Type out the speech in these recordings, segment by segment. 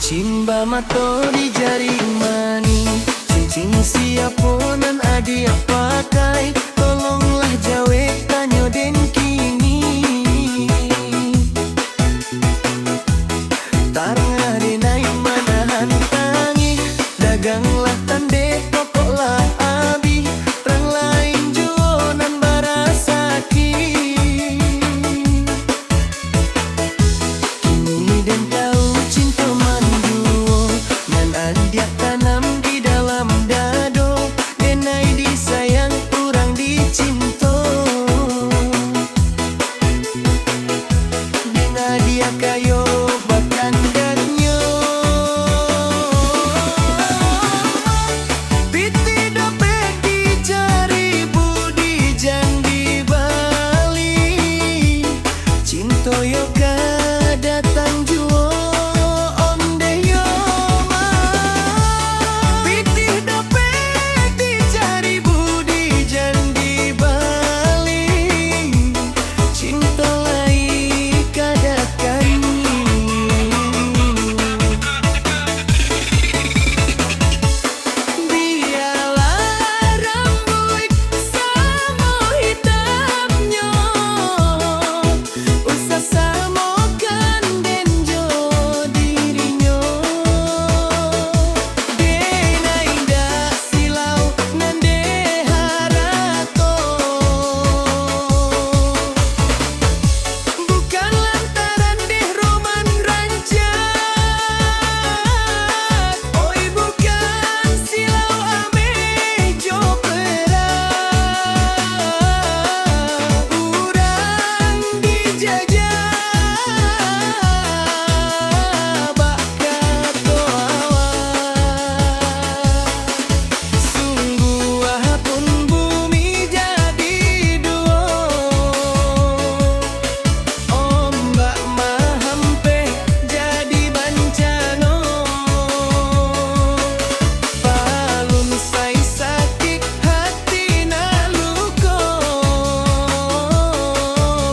Cincin bamato di jari mani, cincin siaponan adi pakai. Tolonglah jawe tanyo den kini. Tarang ade nai manahan tangi, daganglah tande pokoklah abi. Rang lain juonan barasaki. Kini den tahu cinta manduo, nan dia tanam di dalam dado. Denai disayang kurang dicinto, dena dia kayo bahkan datnyo. Piti dopet dicari budi jandi bali, cinto yoga datang juo onde yo ma. Piti dopet dicari budi jandi bali, cinta lai kadakani. Biarlah rambut samo hitamnya, usah samakan denjo dirinya. Dena indah silau nande harato, bukan lantaran deh roman rancak. Oi bukan silau ame jopera, urang dijajah bakato awak. Sungguh pun bumi jadi duo, ombak mahampe jadi bancano. Palun sai sakit hati naluko,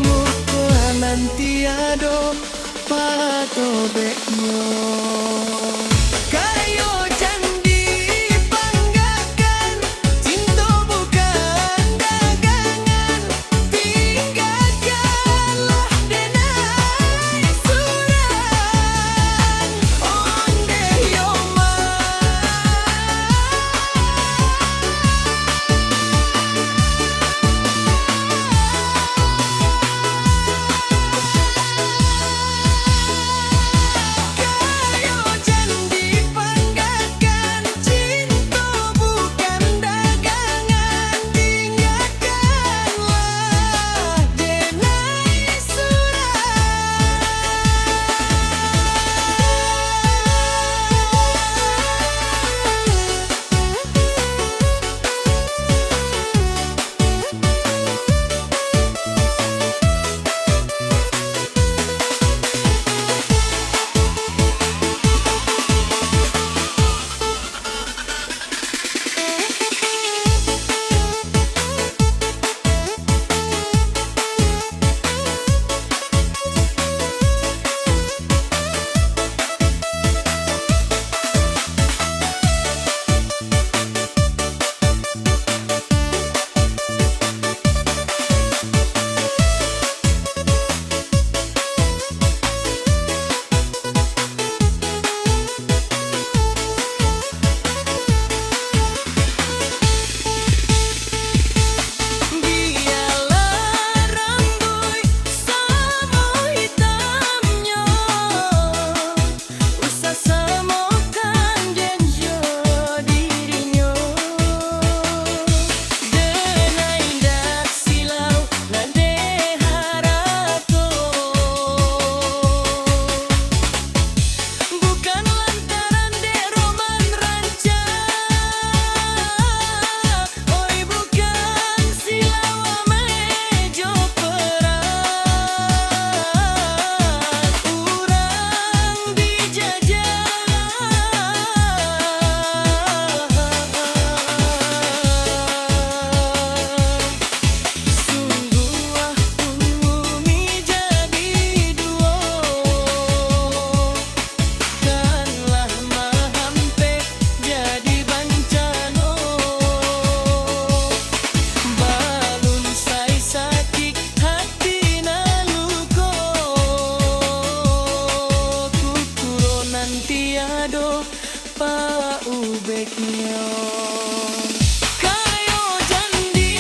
muka nanti ado patobeknya. Kayo candi panggakan, cinta bukan dagangan. Tinggalkanlah denai suran onde yo ma. Kayo bebeknya. Kayo jandi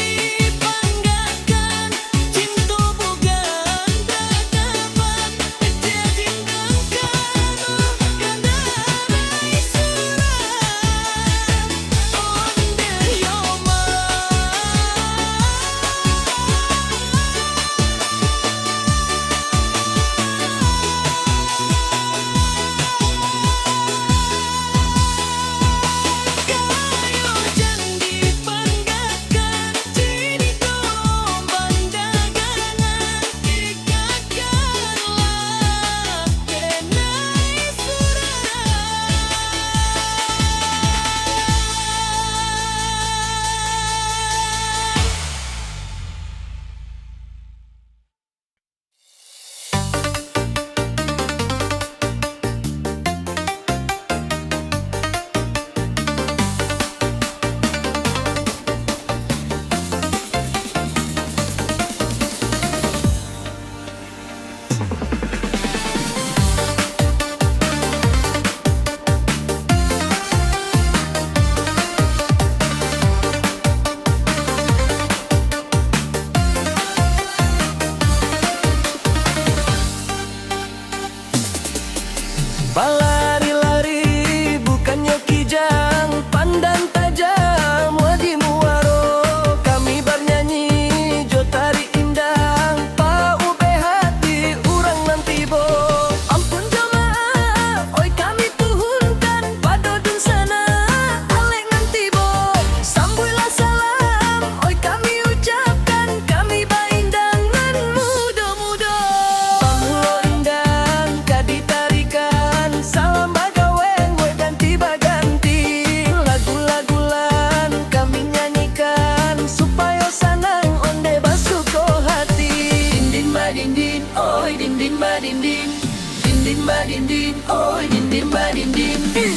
banggakan, cinta bukan dapat dijadikan kendarai surat onde yoma. Kayo jandi banggakan, cinta bandagangan ikatkanlah kenai Balari-lari bukannya kijang, pandang tajam wadi muaro. Kami bernyanyi jo tari indang, pau be hati urang nanti bo. Ampun jo maaf, oi kami tuhunkan padodun sana alek nanti bo. Sambuilah salam, oi kami ucapkan, kami baindang nan muda-muda. Pamulo indang kadi tarikan, salam bagaweng we ganti baganti. Lagu-lagulan kami nyanyikan, supaya sanang onde basuko hati. Dindin badindin, oi dindin badindin, dindin badindin, oi dindin badindin.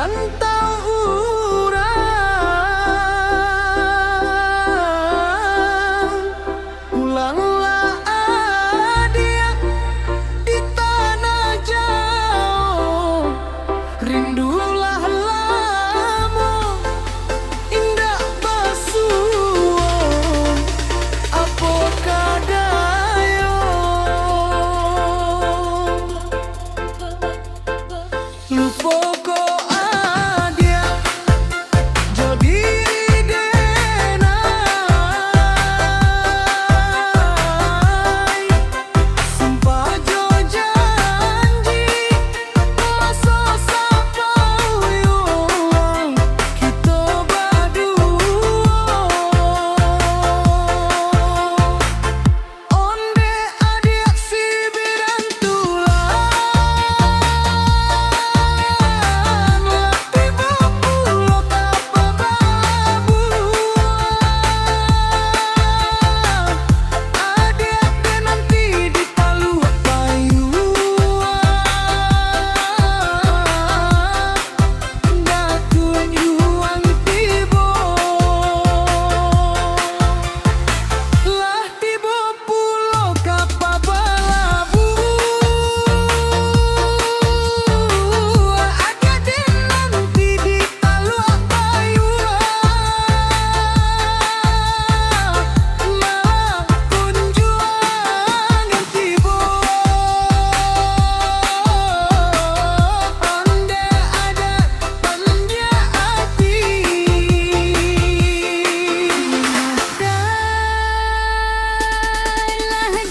rantau urang. Pulanglah adik di tanah jauh, rindulah lamu indah basuh. Apakah dayo lupa ko adia jadi denai sumpah jo janji masa sapau yung kita berdua. Onde adik si birantulan tiba pulau kapabalabu. Adik de nanti di Palu Payuan datun yuang tibo lah tiba pulau kapabalabu. Adik de nanti di Palu Payuan malah kunjungan tibo. Onde ada tanya hati dailah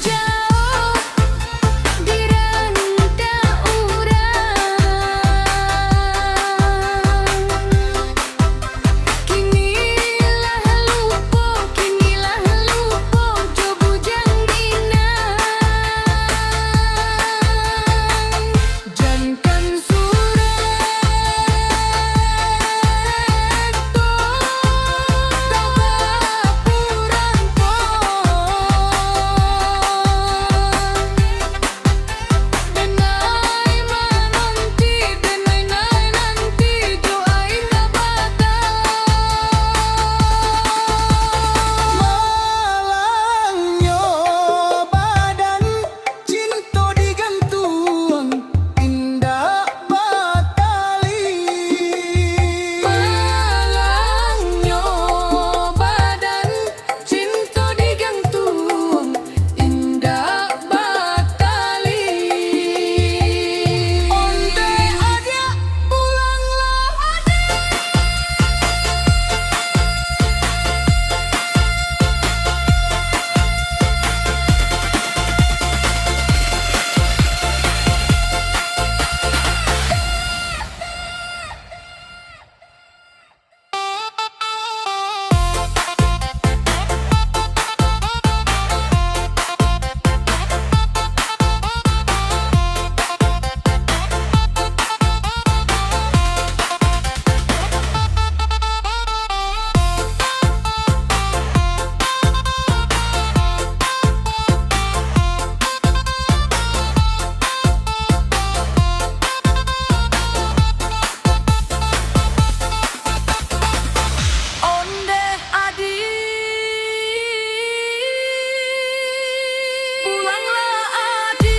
jauh di rantau urang. Kinilah lupa jo bujang dinang. Jangan surat to tabapurang po. Denai nanti jo aing kabata. Malangnya badan cinta digantung indah batali. Malangnya badan cinta digantung indah batali. Onde ada pulanglah adik. Onde adi pulanglah adi.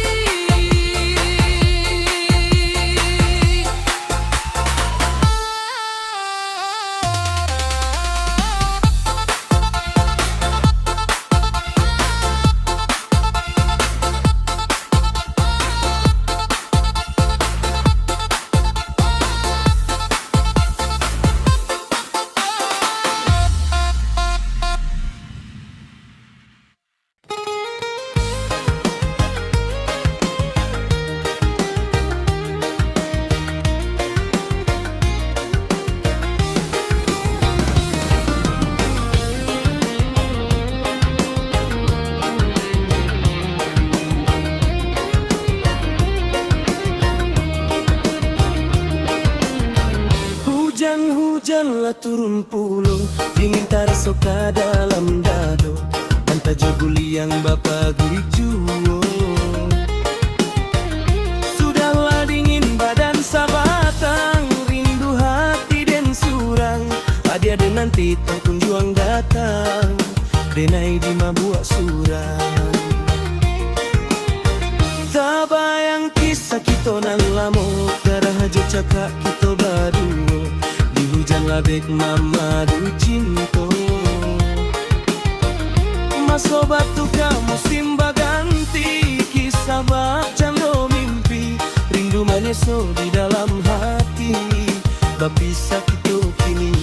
Hujan-hujanlah turun pulung, dingin tarsoka dalam dado, anta joguli yang bapa guijuo. Sudahlah dingin badan sabatang, rindu kita kunjuang datang, denai di mabuak surat. Tak bayang kisah kita nan lamo, darah aja cakap kita baru, di hujan labek mama du cinta. Maso batu kamu simba ganti, kisah bacando mimpi, rindu maneso di dalam hati, bapisah kita kini.